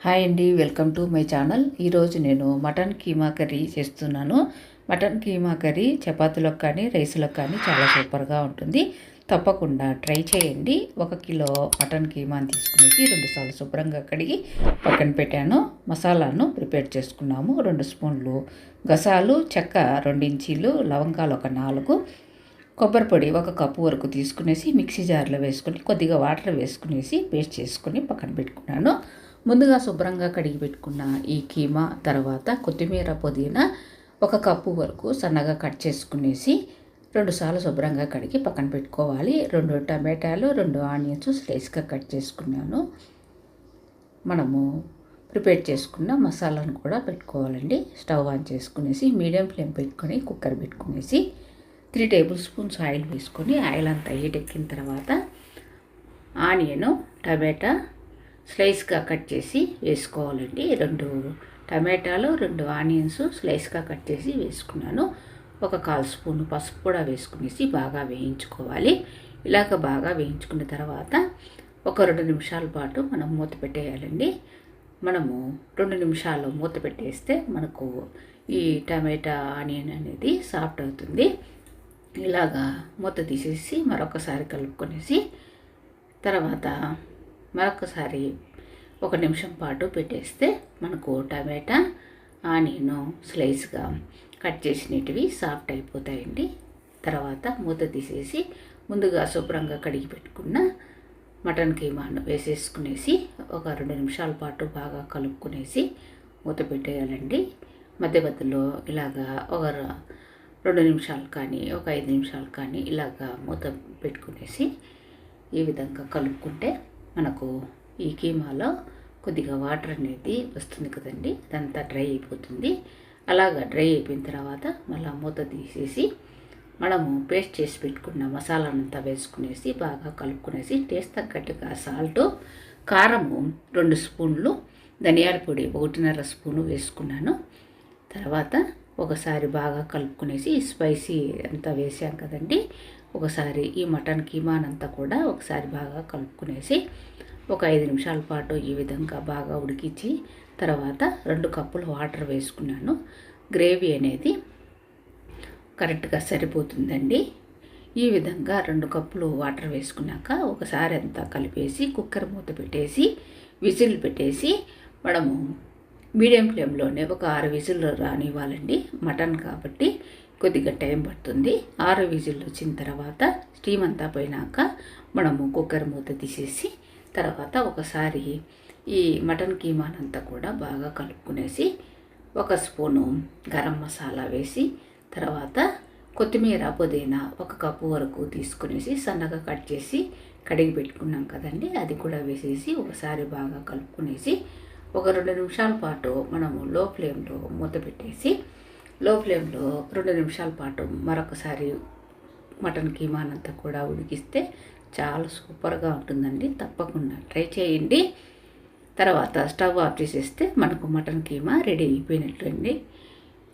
Hi అండి, welcome to my channel. ఈరోజు నేను మటన్ కీమా కర్రీ చేస్తున్నాను. మటన్ కీమా కర్రీ చపాతీలకు కానీ రైస్లకు కానీ చాలా సూపర్గా ఉంటుంది. తప్పకుండా ట్రై చేయండి. 1 కిలో మటన్ కీమాని తీసుకునేసి 2 సార్లు శుభ్రంగా కడిగి పక్కన పెట్టాను. మసాలాను ప్రిపేర్ చేసుకున్నాము. 2 స్పూన్లు గసాలు, చెక్క 2 ఇంచీలు, లవంగాలు ఒక 4, కొబ్బరి పొడి 1 కప్పు వరకు తీసుకునేసి మిక్సీ జార్లో వేసుకొని కొద్దిగా వాటర్ వేసుకునేసి పేస్ట్ చేసుకొని పక్కన పెట్టుకున్నాను. ముందుగా శుభ్రంగా కడిగి పెట్టుకున్న ఈ కీమా, తర్వాత కొత్తిమీర, పుదీనా 1 కప్పు వరకు సన్నగా కట్ చేసుకునేసి 2 సార్లు శుభ్రంగా కడిగి పక్కన పెట్టుకోవాలి. 2 టమాటాలు, 2 ఆనియన్స్ స్లైస్గా కట్ చేసుకున్నాను. మనము ప్రిపేర్ చేసుకున్న మసాలాను కూడా పెట్టుకోవాలండి. స్టవ్ ఆన్ చేసుకునేసి మీడియం ఫ్లేమ్ పెట్టుకొని కుక్కర్ పెట్టుకునేసి 3 టేబుల్ స్పూన్స్ ఆయిల్ వేసుకొని ఆయిల్ అంతా హీట్ ఎక్కిన తర్వాత ఆనియను, టమాటా స్లైస్గా కట్ చేసి వేసుకోవాలండి. 2 టమాటాలు, 2 ఆనియన్స్ స్లైస్గా కట్ చేసి వేసుకున్నాను. 1/4 స్పూన్ పసుపు కూడా వేసుకునేసి బాగా వేయించుకోవాలి. ఇలాగ బాగా వేయించుకున్న తర్వాత ఒక 2 నిమిషాల పాటు మనం మూత పెట్టేయాలండి. మనము 2 నిమిషాలు మూత పెట్టేస్తే మనకు ఈ టమాటా ఆనియన్ అనేది సాఫ్ట్ అవుతుంది. ఇలాగా మూత తీసేసి మరొకసారి కలుపుకొనేసి తర్వాత మరొకసారి 1 నిమిషం పాటు పెట్టేస్తే మనకు టమాటా, ఆనియన్ స్లైస్గా కట్ చేసినవి సాఫ్ట్ అయిపోతాయండి. తర్వాత మూత తీసేసి ముందుగా శుభ్రంగా కడిగి పెట్టుకున్న మటన్ కీమాను వేసేసుకునేసి ఒక 2 నిమిషాల పాటు బాగా కలుపుకునేసి మూత పెట్టేయాలండి. మధ్య మధ్యలో ఇలాగా ఒక 2 నిమిషాలు కానీ ఒక 5 నిమిషాలు కానీ ఇలాగా మూత పెట్టుకునేసి ఈ విధంగా కలుపుకుంటే మనకు ఈ కీమాలో కొద్దిగా వాటర్ అనేది వస్తుంది కదండి, అదంతా డ్రై అయిపోతుంది. అలాగా డ్రై అయిపోయిన తర్వాత మళ్ళీ మూత తీసేసి మనము పేస్ట్ చేసి పెట్టుకున్న మసాలానంతా వేసుకునేసి బాగా కలుపుకునేసి టేస్ట్ తగ్గట్టుగా సాల్ట్, కారము 2 స్పూన్లు, ధనియాల పొడి 1.5 స్పూను వేసుకున్నాను. తర్వాత ఒకసారి బాగా కలుపుకునేసి స్పైసీ అంతా వేసాం కదండి, ఒకసారి ఈ మటన్ కీమానంతా కూడా ఒకసారి బాగా కలుపుకునేసి ఒక 5 నిమిషాల పాటు ఈ విధంగా బాగా ఉడికించి తర్వాత 2 కప్పులు వాటర్ వేసుకున్నాను. గ్రేవీ అనేది కరెక్ట్గా సరిపోతుందండి. ఈ విధంగా 2 కప్పులు వాటర్ వేసుకున్నాక ఒకసారి అంతా కలిపేసి కుక్కర్ మూత పెట్టేసి విజిల్ పెట్టేసి మనము మీడియం ఫ్లేమ్లోనే ఒక 6 విజిల్ రానివ్వాలండి. మటన్ కాబట్టి కొద్దిగా టైం పడుతుంది. 6 విజిల్ వచ్చిన తర్వాత స్టీమ్ అంతా పోయినాక మనము కుక్కర్ మూత తీసేసి తర్వాత ఒకసారి ఈ మటన్ కీమానంతా కూడా బాగా కలుపుకునేసి 1 స్పూను గరం మసాలా వేసి తర్వాత కొత్తిమీర, పుదీనా 1 కప్పు వరకు తీసుకునేసి సన్నగా కట్ చేసి కడిగి పెట్టుకున్నాం కదండి, అది కూడా వేసేసి ఒకసారి బాగా కలుపుకునేసి ఒక 2 నిమిషాల పాటు మనము లో ఫ్లేమ్లో మూత పెట్టేసి లో ఫ్లేమ్లో 2 నిమిషాల పాటు మరొకసారి మటన్ కీమానంతా కూడా ఉడికిస్తే చాలా సూపర్గా ఉంటుందండి. తప్పకుండా ట్రై చేయండి. తర్వాత స్టవ్ ఆఫ్ చేసేస్తే మనకు మటన్ కీమా రెడీ అయిపోయినట్లండి.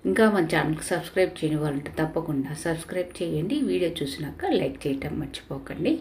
ఇంకా మన ఛానల్కి సబ్స్క్రైబ్ చేయని వాళ్ళంటే తప్పకుండా సబ్స్క్రైబ్ చేయండి. వీడియో చూసినాక లైక్ చేయటం మర్చిపోకండి.